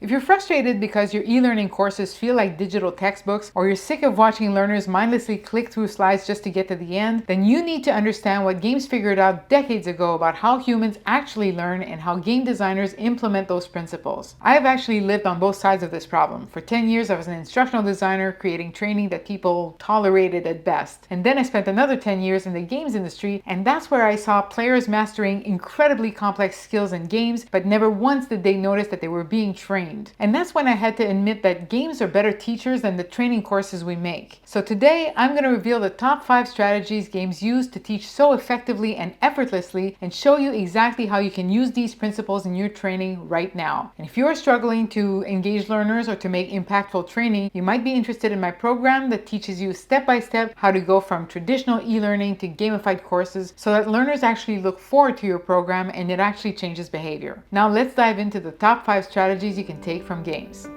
If you're frustrated because your e-learning courses feel like digital textbooks, or you're sick of watching learners mindlessly click through slides just to get to the end, then you need to understand what games figured out decades ago about how humans actually learn and how game designers implement those principles. I have actually lived on both sides of this problem. For 10 years, I was an instructional designer creating training that people tolerated at best. And then I spent another 10 years in the games industry, and that's where I saw players mastering incredibly complex skills in games, but never once did they notice that they were being trained. And that's when I had to admit that games are better teachers than the training courses we make. So today, I'm going to reveal the top 5 strategies games use to teach so effectively and effortlessly, and show you exactly how you can use these principles in your training right now. And if you're struggling to engage learners or to make impactful training, you might be interested in my program that teaches you step by step how to go from traditional e-learning to gamified courses so that learners actually look forward to your program and it actually changes behavior. Now let's dive into the top 5 strategies you can take from games.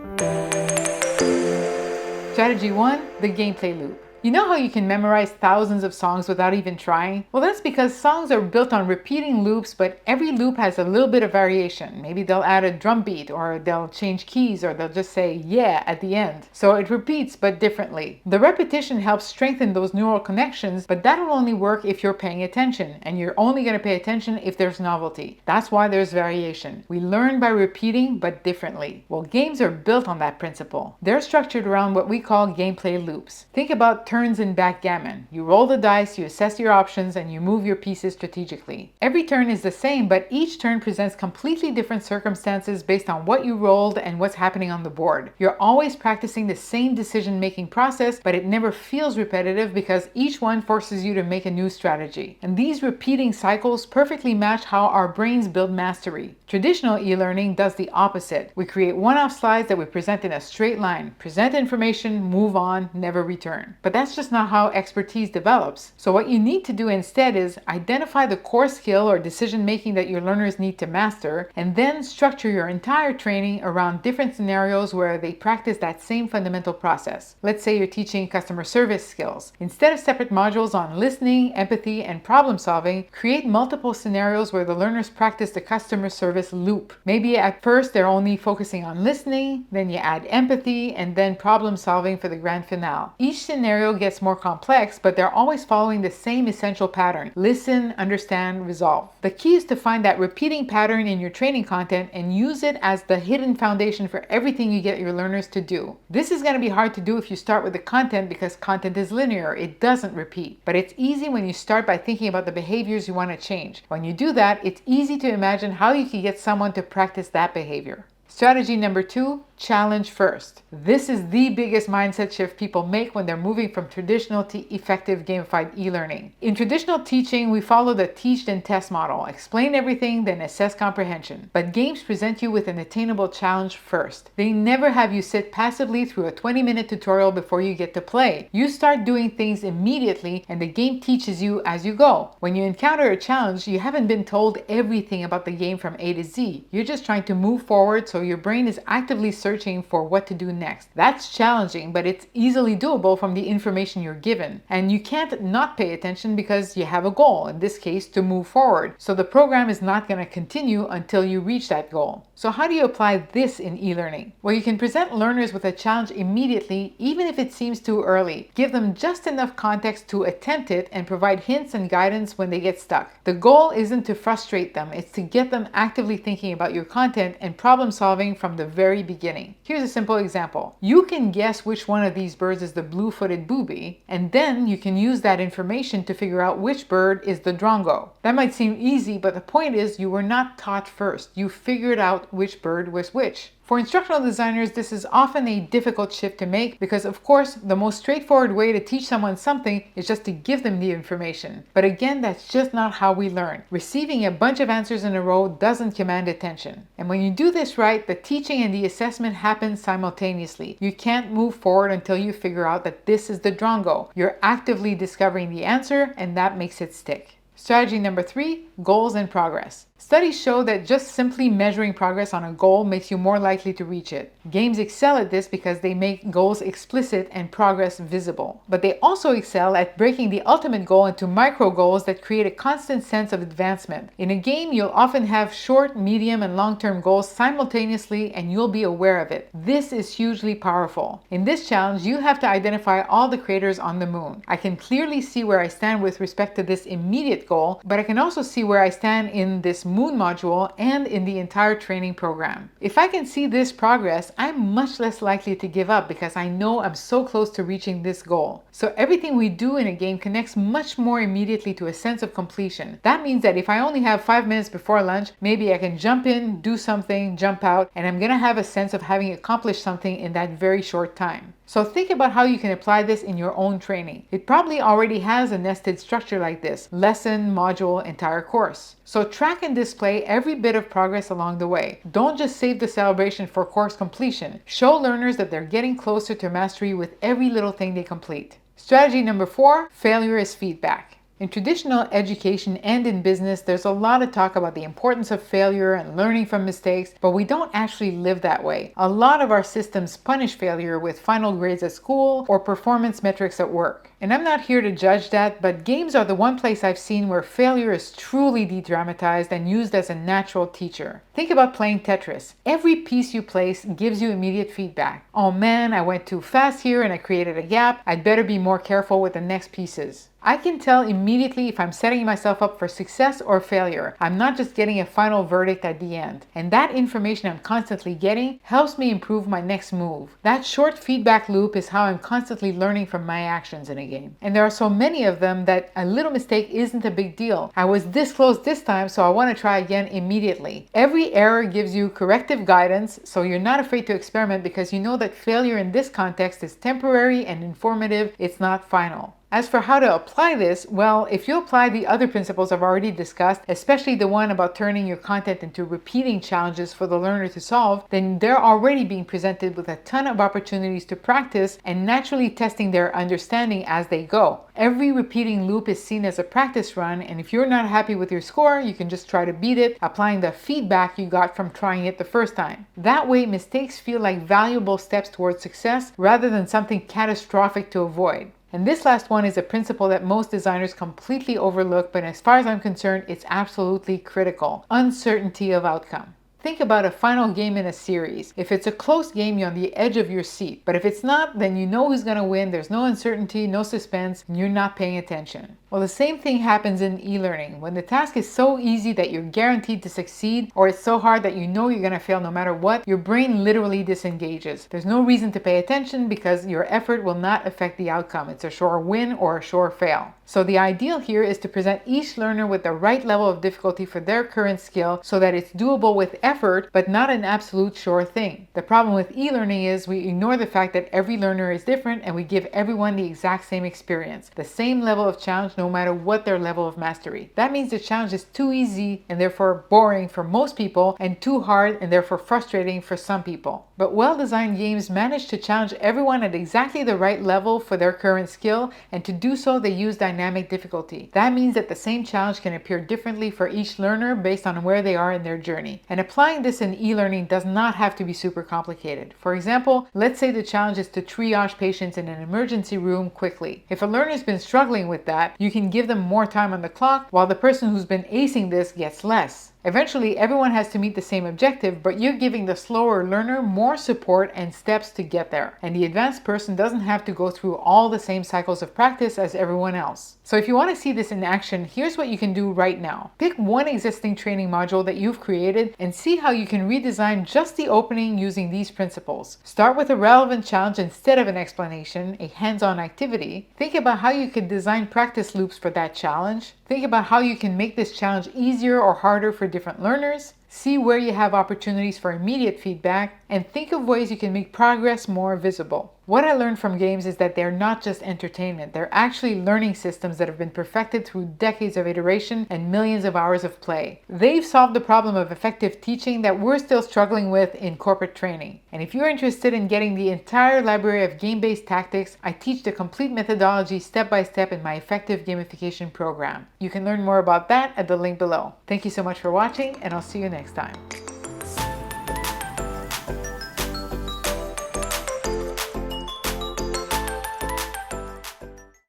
Strategy 1, the gameplay loop. You know how you can memorize thousands of songs without even trying? Well, that's because songs are built on repeating loops, but every loop has a little bit of variation. Maybe they'll add a drum beat, or they'll change keys, or they'll just say yeah at the end. So it repeats, but differently. The repetition helps strengthen those neural connections, but that'll only work if you're paying attention, and you're only going to pay attention if there's novelty. That's why there's variation. We learn by repeating, but differently. Well, games are built on that principle. They're structured around what we call gameplay loops. Think about turns in backgammon. You roll the dice, you assess your options, and you move your pieces strategically. Every turn is the same, but each turn presents completely different circumstances based on what you rolled and what's happening on the board. You're always practicing the same decision-making process, but it never feels repetitive because each one forces you to make a new strategy. And these repeating cycles perfectly match how our brains build mastery. Traditional e-learning does the opposite. We create one-off slides that we present in a straight line, present information, move on, never return. But that's just not how expertise develops. So what you need to do instead is identify the core skill or decision making that your learners need to master, and then structure your entire training around different scenarios where they practice that same fundamental process. Let's say you're teaching customer service skills. Instead of separate modules on listening, empathy, and problem solving, create multiple scenarios where the learners practice the customer service loop. Maybe at first they're only focusing on listening, then you add empathy, and then problem solving for the grand finale. Each scenario gets more complex, but they're always following the same essential pattern: listen, understand, resolve. The key is to find that repeating pattern in your training content and use it as the hidden foundation for everything you get your learners to do. This is going to be hard to do if you start with the content because content is linear. It doesn't repeat. But it's easy when you start by thinking about the behaviors you want to change. When you do that, it's easy to imagine how you can get someone to practice that behavior. Strategy number 2, challenge first. This is the biggest mindset shift people make when they're moving from traditional to effective gamified e-learning. In traditional teaching, we follow the teach then test model. Explain everything, then assess comprehension. But games present you with an attainable challenge first. They never have you sit passively through a 20-minute tutorial before you get to play. You start doing things immediately, and the game teaches you as you go. When you encounter a challenge, you haven't been told everything about the game from A to Z. You're just trying to move forward, so your brain is actively searching for what to do next. That's challenging, but it's easily doable from the information you're given. And you can't not pay attention because you have a goal, in this case to move forward. So the program is not going to continue until you reach that goal. So how do you apply this in e-learning? Well, you can present learners with a challenge immediately, even if it seems too early. Give them just enough context to attempt it and provide hints and guidance when they get stuck. The goal isn't to frustrate them, it's to get them actively thinking about your content and problem solving from the very beginning. Here's a simple example. You can guess which one of these birds is the blue-footed booby, and then you can use that information to figure out which bird is the drongo. That might seem easy, but the point is you were not taught first. You figured out which bird was which. For instructional designers, this is often a difficult shift to make because, of course, the most straightforward way to teach someone something is just to give them the information. But again, that's just not how we learn. Receiving a bunch of answers in a row doesn't command attention. And when you do this right, the teaching and the assessment happen simultaneously. You can't move forward until you figure out that this is the drongo. You're actively discovering the answer, and that makes it stick. Strategy number 3, goals and progress. Studies show that just simply measuring progress on a goal makes you more likely to reach it. Games excel at this because they make goals explicit and progress visible. But they also excel at breaking the ultimate goal into micro goals that create a constant sense of advancement. In a game, you'll often have short, medium, and long-term goals simultaneously, and you'll be aware of it. This is hugely powerful. In this challenge, you have to identify all the craters on the moon. I can clearly see where I stand with respect to this immediate goal, but I can also see where I stand in this moon module and in the entire training program. If I can see this progress, I'm much less likely to give up because I know I'm so close to reaching this goal. So everything we do in a game connects much more immediately to a sense of completion. That means that if I only have 5 minutes before lunch, maybe I can jump in, do something, jump out, and I'm gonna have a sense of having accomplished something in that very short time. So think about how you can apply this in your own training. It probably already has a nested structure like this: lesson, module, entire course. So track and display every bit of progress along the way. Don't just save the celebration for course completion. Show learners that they're getting closer to mastery with every little thing they complete. Strategy number 4, failure is feedback. In traditional education and in business, there's a lot of talk about the importance of failure and learning from mistakes, but we don't actually live that way. A lot of our systems punish failure with final grades at school or performance metrics at work. And I'm not here to judge that, but games are the one place I've seen where failure is truly de-dramatized and used as a natural teacher. Think about playing Tetris. Every piece you place gives you immediate feedback. Oh man, I went too fast here and I created a gap. I'd better be more careful with the next pieces. I can tell immediately if I'm setting myself up for success or failure. I'm not just getting a final verdict at the end. And that information I'm constantly getting helps me improve my next move. That short feedback loop is how I'm constantly learning from my actions in a game. And there are so many of them that a little mistake isn't a big deal. I was this close this time, so I want to try again immediately. Every error gives you corrective guidance, so you're not afraid to experiment because you know that failure in this context is temporary and informative. It's not final. As for how to apply this, well, if you apply the other principles I've already discussed, especially the one about turning your content into repeating challenges for the learner to solve, then they're already being presented with a ton of opportunities to practice and naturally testing their understanding as they go. Every repeating loop is seen as a practice run, and if you're not happy with your score, you can just try to beat it, applying the feedback you got from trying it the first time. That way, mistakes feel like valuable steps towards success rather than something catastrophic to avoid. And this last one is a principle that most designers completely overlook, but as far as I'm concerned, it's absolutely critical: uncertainty of outcome. Think about a final game in a series. If it's a close game, you're on the edge of your seat. But if it's not, then you know who's going to win. There's no uncertainty, no suspense, and you're not paying attention. Well, the same thing happens in e-learning. When the task is so easy that you're guaranteed to succeed, or it's so hard that you know you're going to fail no matter what, your brain literally disengages. There's no reason to pay attention because your effort will not affect the outcome. It's a sure win or a sure fail. So the ideal here is to present each learner with the right level of difficulty for their current skill so that it's doable with effort, but not an absolute sure thing. The problem with e-learning is we ignore the fact that every learner is different and we give everyone the exact same experience, the same level of challenge no matter what their level of mastery. That means the challenge is too easy and therefore boring for most people, and too hard and therefore frustrating for some people. But well-designed games manage to challenge everyone at exactly the right level for their current skill, and to do so they use dynamic difficulty. That means that the same challenge can appear differently for each learner based on where they are in their journey. And applying this in e-learning does not have to be super complicated. For example, let's say the challenge is to triage patients in an emergency room quickly. If a learner's been struggling with that, you can give them more time on the clock, while the person who's been acing this gets less. Eventually, everyone has to meet the same objective, but you're giving the slower learner more support and steps to get there. And the advanced person doesn't have to go through all the same cycles of practice as everyone else. So if you want to see this in action, here's what you can do right now. Pick one existing training module that you've created and see how you can redesign just the opening using these principles. Start with a relevant challenge instead of an explanation, a hands-on activity. Think about how you could design practice loops for that challenge. Think about how you can make this challenge easier or harder for different learners. See where you have opportunities for immediate feedback, and think of ways you can make progress more visible. What I learned from games is that they're not just entertainment, they're actually learning systems that have been perfected through decades of iteration and millions of hours of play. They've solved the problem of effective teaching that we're still struggling with in corporate training. And if you're interested in getting the entire library of game-based tactics, I teach the complete methodology step by step in my effective gamification program. You can learn more about that at the link below. Thank you so much for watching, and I'll see you next time.